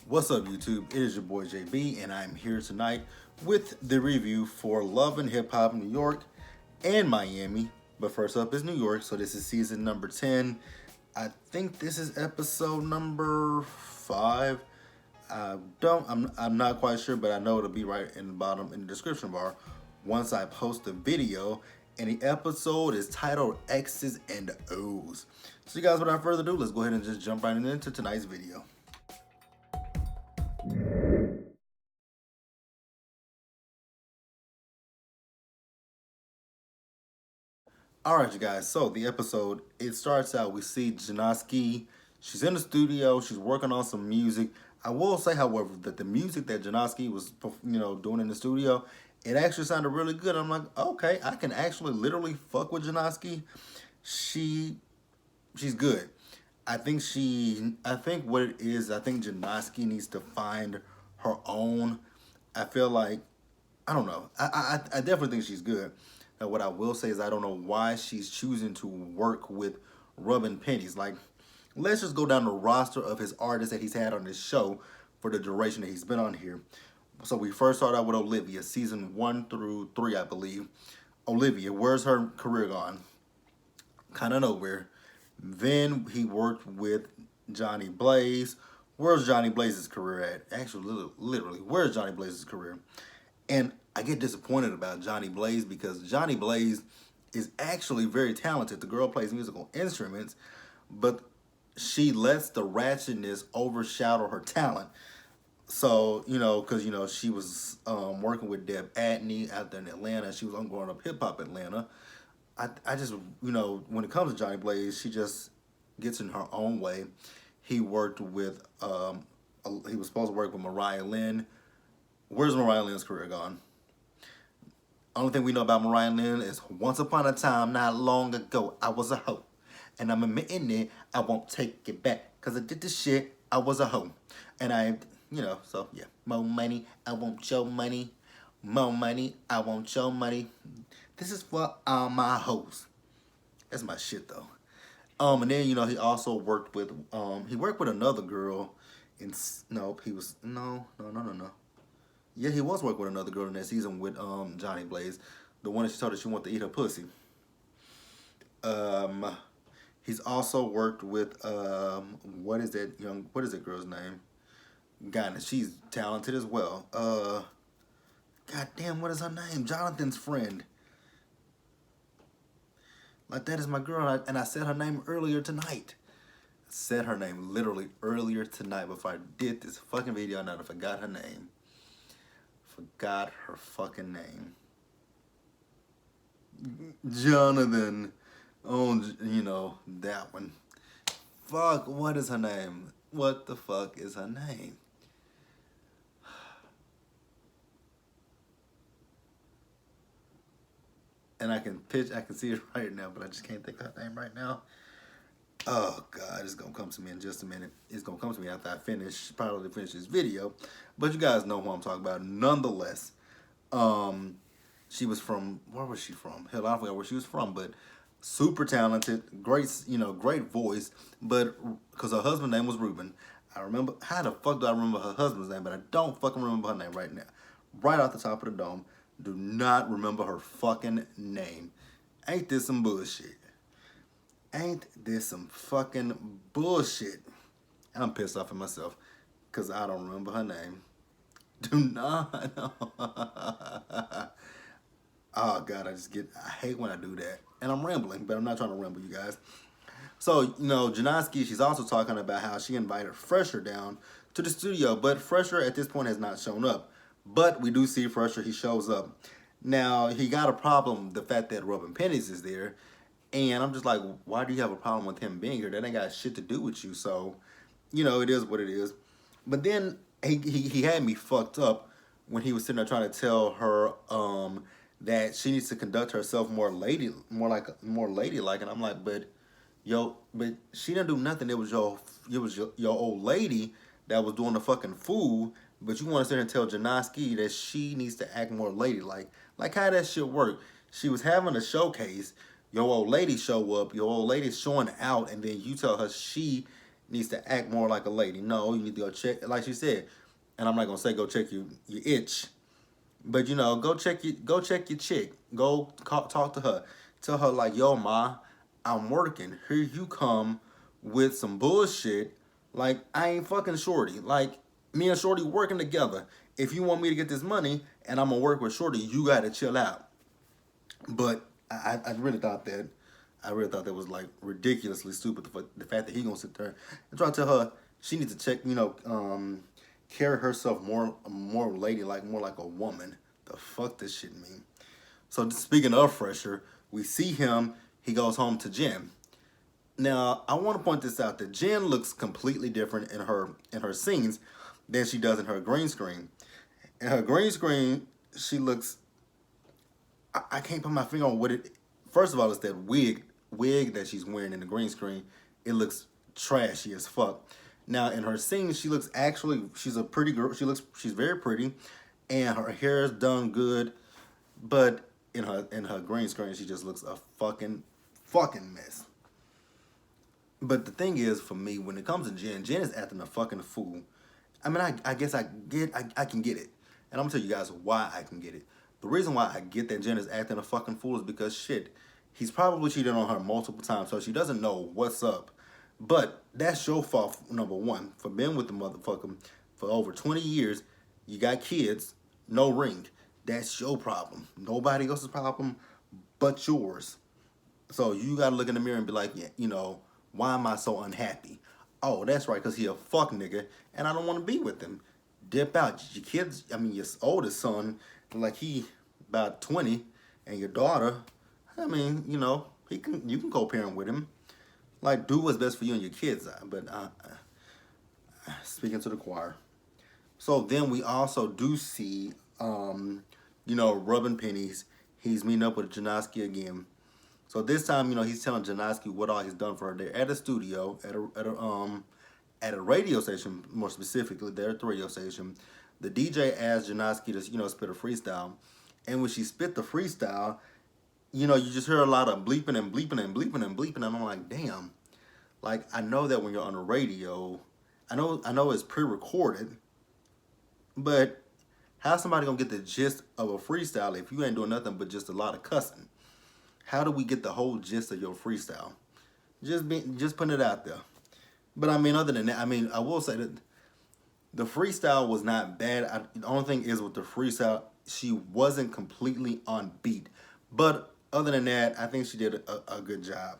What's up, YouTube? It is your boy JB, and I'm here tonight with the review for Love and Hip Hop New York and Miami. But first up is New York, so this is season number 10. I think this is episode number 5. I'm not quite sure, but I know it'll be right in the bottom in the description bar once I post the video. And the episode is titled X's and O's. So you guys, without further ado, let's go ahead and just jump right into tonight's video. Alright, you guys, so the episode, it starts out, we see Janoski. She's in the studio, she's working on some music. I will say, however, that the music that Janoski was, doing in the studio, it actually sounded really good. I'm like, okay, I can actually literally fuck with Janoski. She's good. I think what it is, I think Janoski needs to find her own. I feel like, I don't know. I definitely think she's good. Now, what I will say is I don't know why she's choosing to work with rubbing pennies. Like, let's just go down the roster of his artists that he's had on this show for the duration that he's been on here. So we first started out with Olivia, season 1 through 3, I believe. Olivia, where's her career gone? Kind of nowhere. Then he worked with Johnny Blaze. Where's Johnny Blaze's career at? Actually, literally, where's Johnny Blaze's career? And I get disappointed about Johnny Blaze because Johnny Blaze is actually very talented. The girl plays musical instruments, but she lets the ratchetness overshadow her talent. So, because, she was working with Deb Atney out there in Atlanta. She was on Growing Up Hip Hop Atlanta. I just, when it comes to Johnny Blaze, she just gets in her own way. He worked with, he was supposed to work with Mariah Lynn. Where's Mariah Lynn's career gone? Only thing we know about Mariah Lynn is once upon a time, not long ago, I was a hoe. And I'm admitting it, I won't take it back. Because I did this shit, I was a hoe. And so yeah. More money, I want your money. More money, I want your money. This is for all my hoes. That's my shit, though. And then, he also worked with, he worked with another girl. No. Yeah, he was working with another girl in that season with Johnny Blaze. The one that she told her she wanted to eat her pussy. He's also worked with, what is that girl's name? God, she's talented as well. God damn, what is her name? Jonathan's friend. Like, that is my girl, and I said her name earlier tonight. I said her name literally earlier tonight before I did this fucking video, and I forgot her name. Forgot her fucking name. Jonathan. Oh, that one. Fuck, what is her name? What the fuck is her name? And I can see it right now, but I just can't think of her name right now. Oh, God, it's going to come to me in just a minute. It's going to come to me after I probably finish this video. But you guys know who I'm talking about. Nonetheless, she was from, where was she from? Hell, I forgot where she was from, but super talented, great, great voice. But, because her husband's name was Ruben. I remember, how the fuck do I remember her husband's name? But I don't fucking remember her name right now. Right off the top of the dome. Do not remember her fucking name. Ain't this some bullshit? Ain't this some fucking bullshit? And I'm pissed off at myself because I don't remember her name. Do not. Oh, God, I hate when I do that. And I'm rambling, but I'm not trying to ramble, you guys. So, Janoski, she's also talking about how she invited Fresher down to the studio, but Fresher at this point has not shown up. But we do see Fresher, he shows up. Now, he got a problem, the fact that Rubbin Pennies is there. And I'm just like, why do you have a problem with him being here? That ain't got shit to do with you. So, it is what it is. But then he had me fucked up when he was sitting there trying to tell her that she needs to conduct herself more ladylike. And I'm like, but she didn't do nothing. It was your old lady that was doing the fucking fool. But you want to sit there and tell Janoski that she needs to act more ladylike. Like, how that shit work? She was having a showcase. Your old lady show up. Your old lady's showing out. And then you tell her she needs to act more like a lady. No, you need to go check, like she said. And I'm not gonna say go check your itch, but go check your chick. Talk to her. Tell her like, yo, ma, I'm working. Here you come with some bullshit. Like I ain't fucking Shorty. Like me and Shorty working together. If you want me to get this money and I'm gonna work with Shorty, you gotta chill out. But I really thought that was like ridiculously stupid. The fact that he gonna sit there and try to tell her she needs to check, carry herself more ladylike, more like a woman. The fuck this shit mean? So speaking of fresher, we see him. He goes home to Jen. Now I want to point this out that Jen looks completely different in her scenes than she does in her green screen. In her green screen, she looks. I can't put my finger on what it. First of all, it's that wig that she's wearing in the green screen. It looks trashy as fuck. Now in her scenes, she's a pretty girl. She's very pretty, and her hair is done good. But in her green screen, she just looks a fucking mess. But the thing is, for me, when it comes to Jen is acting a fucking fool. I mean, I guess I can get it. And I'm gonna tell you guys why I can get it. The reason why I get that Jen is acting a fucking fool is because shit, he's probably cheated on her multiple times, so she doesn't know what's up. But that's your fault, number one, for being with the motherfucker for over 20 years. You got kids, no ring. That's your problem. Nobody else's problem but yours. So you gotta look in the mirror and be like, yeah, why am I so unhappy? Oh, that's right, because he a fuck nigga, and I don't want to be with him. Dip out. Your kids, your oldest son, like he about 20, and your daughter, you can co-parent with him. Like, do what's best for you and your kids. But speaking to the choir. So then we also do see, rubbing pennies. He's meeting up with Janoski again. So this time, he's telling Janoski what all he's done for her. They're at a studio, at a radio station, more specifically. They're at the radio station. The DJ asked Janoski to, spit a freestyle. And when she spit the freestyle, you just hear a lot of bleeping and bleeping and bleeping and bleeping. And I'm like, damn. Like, I know that when you're on the radio, I know it's pre-recorded, but how's somebody gonna get the gist of a freestyle if you ain't doing nothing but just a lot of cussing? How do we get the whole gist of your freestyle? Just putting it out there. But other than that, I will say that the freestyle was not bad. The only thing is with the freestyle, she wasn't completely on beat. But other than that, I think she did a good job.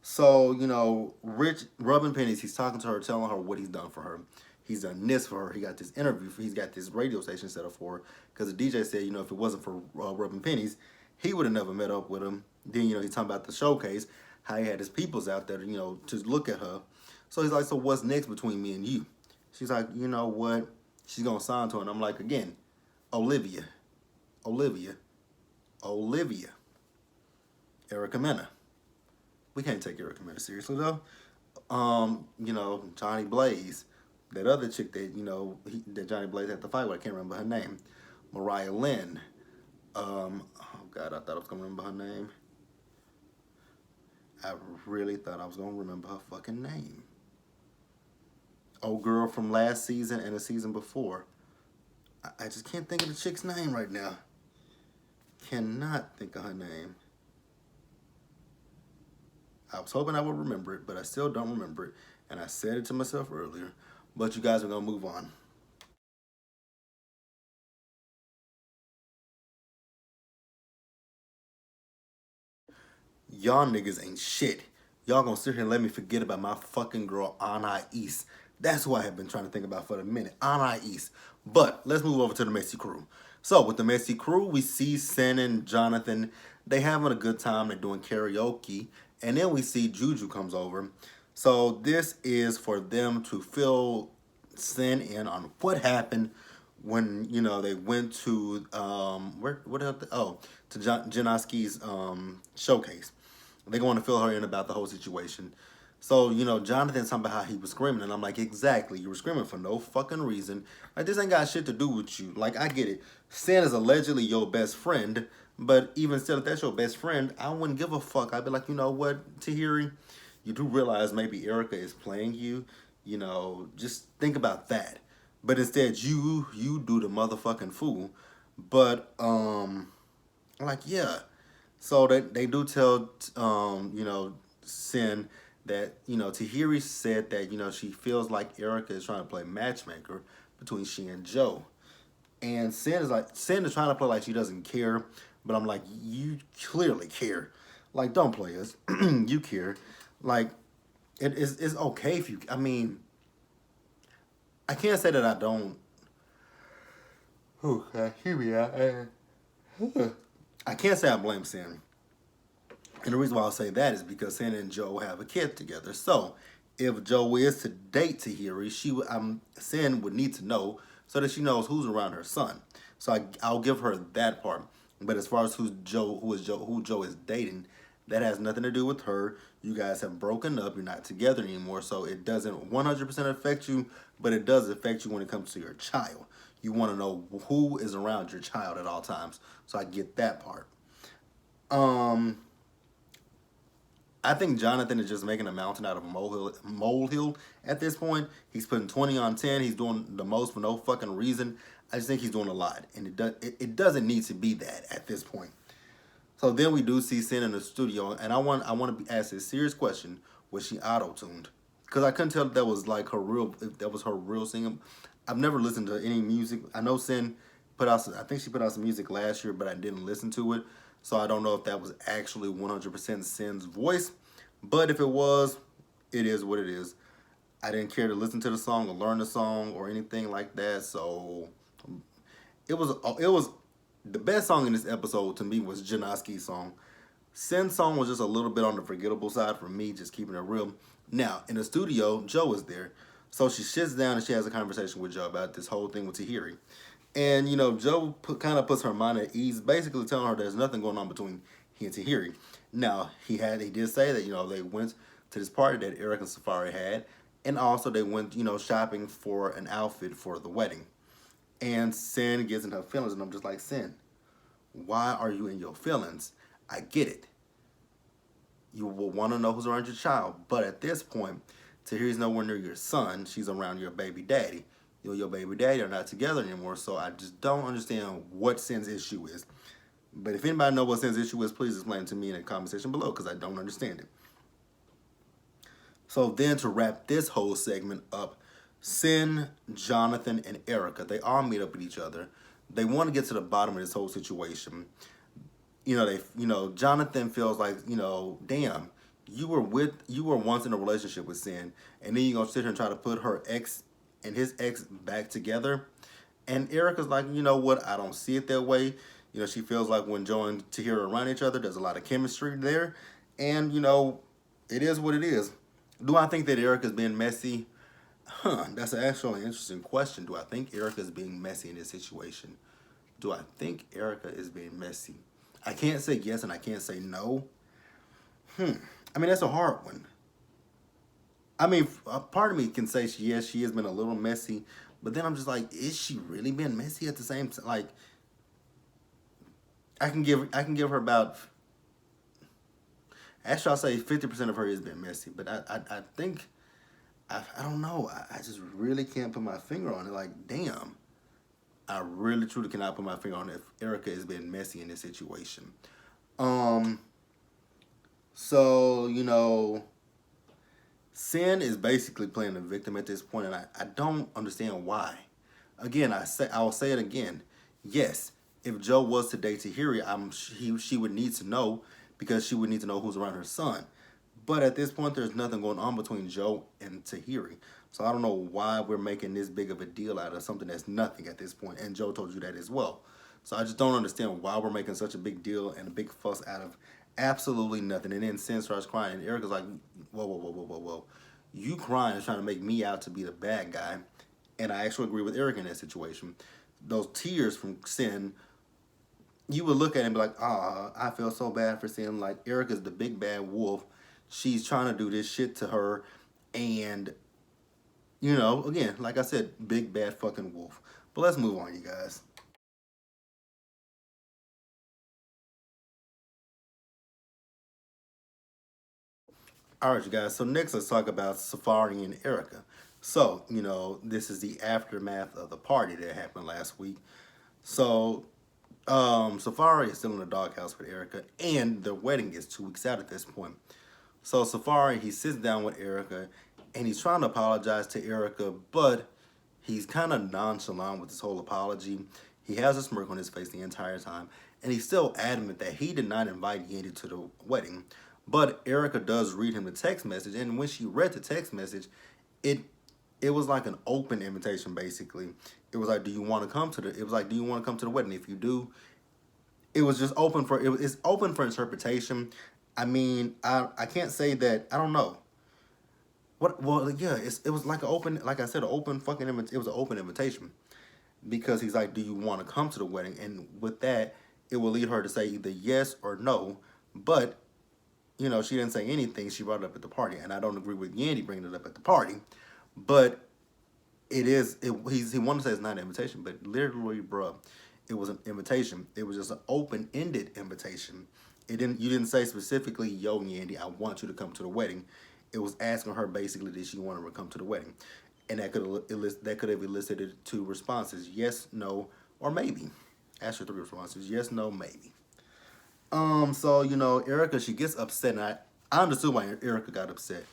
So, Rich rubbing pennies, he's talking to her, telling her what he's done for her. He's done this for her. He got this interview. He's got this radio station set up for her. Because the DJ said, if it wasn't for rubbing pennies, he would have never met up with him. Then, he's talking about the showcase, how he had his peoples out there, to look at her. So he's like, so what's next between me and you? She's like, you know what? She's going to sign to her. And I'm like, again, Olivia. Erica Mena. We can't take Erica Mena seriously, though. Johnny Blaze. That other chick that Johnny Blaze had to fight with, I can't remember her name. Mariah Lynn. Oh, God, I thought I was going to remember her name. I really thought I was going to remember her fucking name. Old girl from last season and the season before. I just can't think of the chick's name right now. Cannot think of her name. I was hoping I would remember it, but I still don't remember it. And I said it to myself earlier. But you guys are going to move on. Y'all niggas ain't shit. Y'all gonna sit here and let me forget about my fucking girl, Anna East. That's who I have been trying to think about for a minute. Anna East. But let's move over to the Messy Crew. So with the Messy Crew, we see Sin and Jonathan. They having a good time. They're doing karaoke. And then we see Juju comes over. So this is for them to fill Sin in on what happened when, they went to, to Janoski's showcase. They want to fill her in about the whole situation. So, Jonathan's talking about how he was screaming. And I'm like, exactly. You were screaming for no fucking reason. Like, this ain't got shit to do with you. Like, I get it. Sin is allegedly your best friend. But even still, if that's your best friend, I wouldn't give a fuck. I'd be like, you know what, Tahiri? you do realize maybe Erica is playing you. Just think about that. But instead, you do the motherfucking fool. But like yeah, so they do tell Sin that Tahiri said that she feels like Erica is trying to play matchmaker between she and Joe. And Sin is trying to play like she doesn't care, but I'm like, you clearly care. Like, don't play us. You care. Like, it's okay if you. I mean, I can't say that I don't. Okay, here we are. I can't say I blame Sin. And the reason why I'll say that is because Sin and Joe have a kid together. So if Joe is to date Tahiri, Sin would need to know so that she knows who's around her son. So I'll give her that part. But as far as who Joe is dating, that has nothing to do with her. You guys have broken up. You're not together anymore. So it doesn't 100% affect you, but it does affect you when it comes to your child. You want to know who is around your child at all times. So I get that part. Um, I think Jonathan is just making a mountain out of a molehill at this point. He's putting 20 on 10. He's doing the most for no fucking reason. I just think he's doing a lot, and it doesn't need to be that at this point. So then we do see Sin in the studio, and I want to be asked this serious question: was she auto tuned? Because I couldn't tell if that was like if that was her real singing. I've never listened to any music. I know Sin I think she put out some music last year, but I didn't listen to it. So I don't know if that was actually 100% Sin's voice. But if it was, it is what it is. I didn't care to listen to the song or learn the song or anything like that. So it was the best song in this episode to me was Janoski's song. Sin's song was just a little bit on the forgettable side for me, just keeping it real. Now, in the studio, Joe is there. So she sits down and she has a conversation with Joe about this whole thing with Tahiri. And, Joe kind of puts her mind at ease, basically telling her there's nothing going on between he and Tahiri. Now, he did say that, they went to this party that Eric and Safari had. And also they went, shopping for an outfit for the wedding. And Sin gets in her feelings, and I'm just like, Sin, why are you in your feelings? I get it. You will want to know who's around your child, but at this point, Tahiri's nowhere near your son. She's around your baby daddy. You and your baby daddy are not together anymore, so I just don't understand what Sin's issue is. But if anybody knows what Sin's issue is, please explain it to me in the comment section below, because I don't understand it. So then to wrap this whole segment up, Sin, Jonathan, and Erica, they all meet up with each other. They want to get to the bottom of this whole situation. Jonathan feels like, damn, you were once in a relationship with Sin, and then you're gonna sit here and try to put her ex and his ex back together. And Erica's like, you know what, I don't see it that way. She feels like when Joe and Tahira are around each other, there's a lot of chemistry there. And, it is what it is. Do I think that Erica's being messy? That's actually an interesting question. Do I think Erica is being messy in this situation? Do I think Erica is being messy? I can't say yes and I can't say no. I mean, that's a hard one. I mean, a part of me can say yes, she has been a little messy, but then I'm just like, is she really being messy at the same time? Like, I can give her about. Actually, I'll say 50% of her has been messy, but I think I don't know. I just really can't put my finger on it. Like, damn. I really truly cannot put my finger on if Erica is being messy in this situation. So, Sin is basically playing the victim at this point, and I don't understand why. Again, I will say it again. Yes, if Joe was to date Tahiri, she would need to know, because she would need to know who's around her son. But at this point, there's nothing going on between Joe and Tahiri. So I don't know why we're making this big of a deal out of something that's nothing at this point. And Joe told you that as well. So I just don't understand why we're making such a big deal and a big fuss out of absolutely nothing. And then Sin starts crying, and Erica's like, whoa, whoa, whoa, whoa, whoa, whoa. You crying is trying to make me out to be the bad guy. And I actually agree with Erica in that situation. Those tears from Sin, you would look at it and be like, I feel so bad for Sin. Like, Erica's the big bad wolf. She's trying to do this shit to her. And, again, like I said, big bad fucking wolf. But let's move on, you guys. All right, you guys. So next, let's talk about Safari and Erica. So this is the aftermath of the party that happened last week. So Safari is still in the doghouse with Erica, and their wedding is 2 weeks out at this point. So Safari, he sits down with Erica, and he's trying to apologize to Erica, but he's kind of nonchalant with this whole apology. He has a smirk on his face the entire time, and he's still adamant that he did not invite Yandy to the wedding. But Erica does read him the text message, and when she read the text message, it it was like an open invitation basically. It was like, do you want to come to the? It was like, do you want to come to the wedding? If you do, it was just open for it's open for interpretation. I mean, I can't say that I don't know. What? Well, yeah, it was like an open, like I said, an open fucking it was an open invitation because he's like, do you want to come to the wedding? And with that, it will lead her to say either yes or no. But she didn't say anything. She brought it up at the party, and I don't agree with Yandy bringing it up at the party. But it is. He wanted to say it's not an invitation, but literally, bruh, it was an invitation. It was just an open-ended invitation. It didn't. You didn't say specifically, "Yo, Yandy, I want you to come to the wedding." It was asking her basically, did she want her to come to the wedding, and that could have elicited two responses: yes, no, or maybe. Ask her three responses: yes, no, maybe. So Erica, she gets upset, and I understood why Erica got upset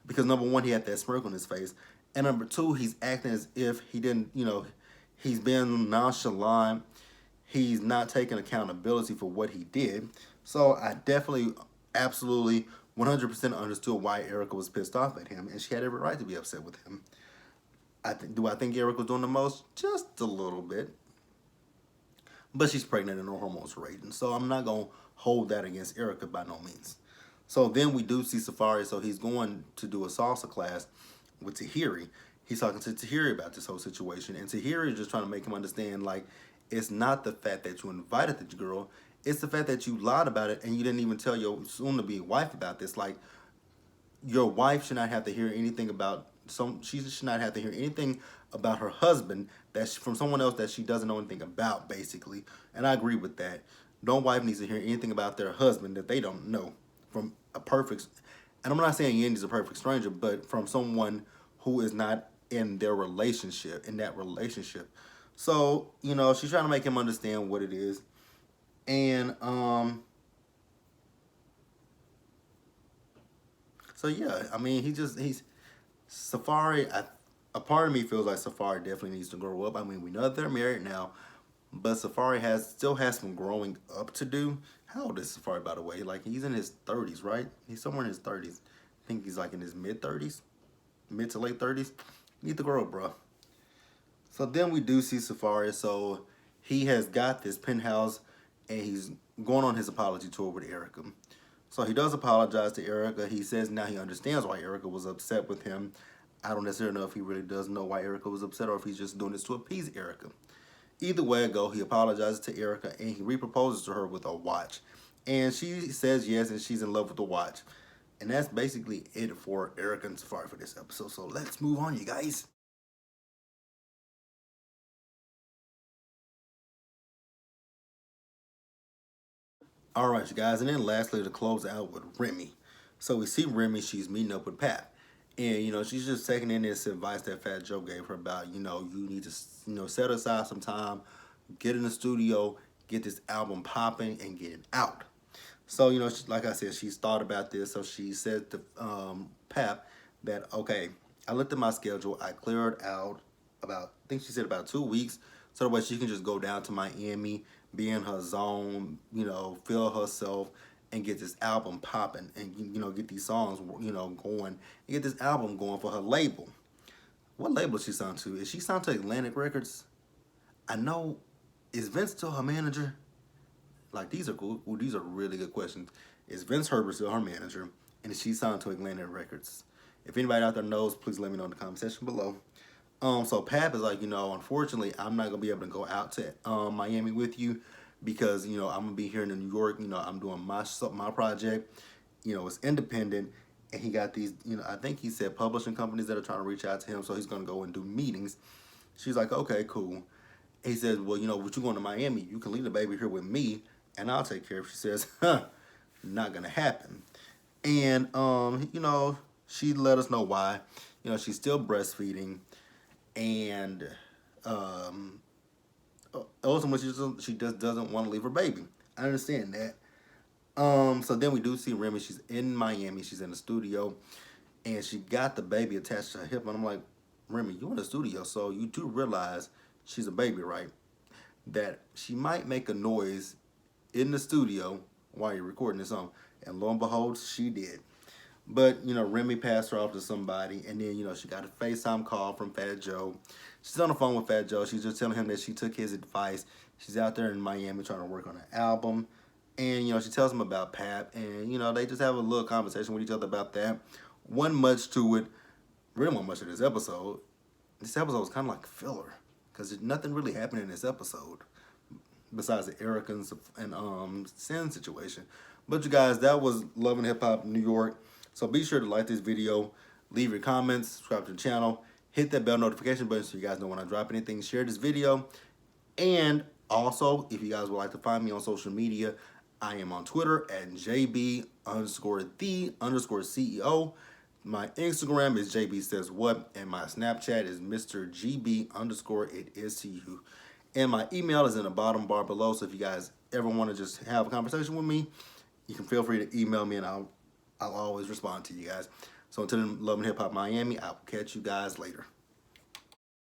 because number one, he had that smirk on his face, and number two, he's acting as if he didn't, he's been nonchalant. He's not taking accountability for what he did. So I definitely, absolutely, 100% understood why Erica was pissed off at him, and she had every right to be upset with him. Do I think Erica was doing the most? Just a little bit. But she's pregnant and her hormones are raging. So I'm not going to hold that against Erica by no means. So then we do see Safari. So he's going to do a salsa class with Tahiri. He's talking to Tahiri about this whole situation. And Tahiri is just trying to make him understand, like, it's not the fact that you invited the girl. It's the fact that you lied about it and you didn't even tell your soon-to-be wife about this. Like, your wife should not have to hear anything about she should not have to hear anything about her husband that's from someone else that she doesn't know anything about, basically. And I agree with that. No wife needs to hear anything about their husband that they don't know from a perfect, and I'm not saying Yandy's a perfect stranger, but from someone who is not in that relationship. So, she's trying to make him understand what it is. And so yeah, I mean he's Safari, a part of me feels like Safari definitely needs to grow up. I mean, we know that they're married now, but Safari still has some growing up to do. How old is Safari, by the way? Like, he's in his 30s, right? He's somewhere in his 30s. I think he's like in his mid-30s, mid to late 30s. Need to grow up, bro. So then we do see Safari. So he has got this penthouse, and he's going on his apology tour with Erica. So he does apologize to Erica. He says now he understands why Erica was upset with him. I don't necessarily know if he really does know why Erica was upset or if he's just doing this to appease Erica. Either way it go, he apologizes to Erica and he reproposes to her with a watch. And she says yes, and she's in love with the watch. And that's basically it for Erica and Safari for this episode. So let's move on, you guys. All right, you guys, and then lastly to close out with Remy. So we see Remy, she's meeting up with Pat. And, she's just taking in this advice that Fat Joe gave her about, you need to, set aside some time, get in the studio, get this album popping, and get it out. So, like I said, she's thought about this. So she said to Pap that, okay, I looked at my schedule. I cleared out I think she said about 2 weeks. So that way she can just go down to Miami, be in her zone, feel herself, and get this album popping and, get these songs, going and get this album going for her label. What label is she signed to? Is she signed to Atlantic Records? I know, is Vince still her manager? Like, these are cool. Ooh, these are really good questions. Is Vince Herbert still her manager? And is she signed to Atlantic Records? If anybody out there knows, please let me know in the comment section below. So Pap is like, unfortunately, I'm not gonna be able to go out to Miami with you because I'm gonna be here in New York. I'm doing my project. It's independent, and he got these. I think he said publishing companies that are trying to reach out to him, so he's gonna go and do meetings. She's like, okay, cool. He says, well, what you going to Miami? You can leave the baby here with me, and I'll take care of it. She says, huh, not gonna happen. And she let us know why. She's still breastfeeding, and um, ultimately she just doesn't want to leave her baby. I understand that. So then we do see Remy. She's in Miami. She's in the studio, and she got the baby attached to her hip. And I'm like, Remy, you in the studio, so you do realize she's a baby, right? That she might make a noise in the studio while you're recording this song. And lo and behold, she did. But Remy passed her off to somebody, and then she got a FaceTime call from Fat Joe. She's on the phone with Fat Joe. She's just telling him that she took his advice. She's out there in Miami trying to work on an album, and she tells him about Pap, and they just have a little conversation with each other about that. Wasn't much to it. Really wasn't much of this episode. This episode was kind of like filler because nothing really happened in this episode besides the Erica and Sin situation. But you guys, that was Love and Hip Hop New York. So be sure to like this video, leave your comments, subscribe to the channel, hit that bell notification button so you guys know when I drop anything. Share this video. And also, if you guys would like to find me on social media, I am on Twitter at JB_the_CEO. My Instagram is Jbsayzwhat, and my Snapchat is Mr. GB_it is to you. And my email is in the bottom bar below. So if you guys ever want to just have a conversation with me, you can feel free to email me, and I'll always respond to you guys. So until then, Love and Hip Hop Miami, I will catch you guys later.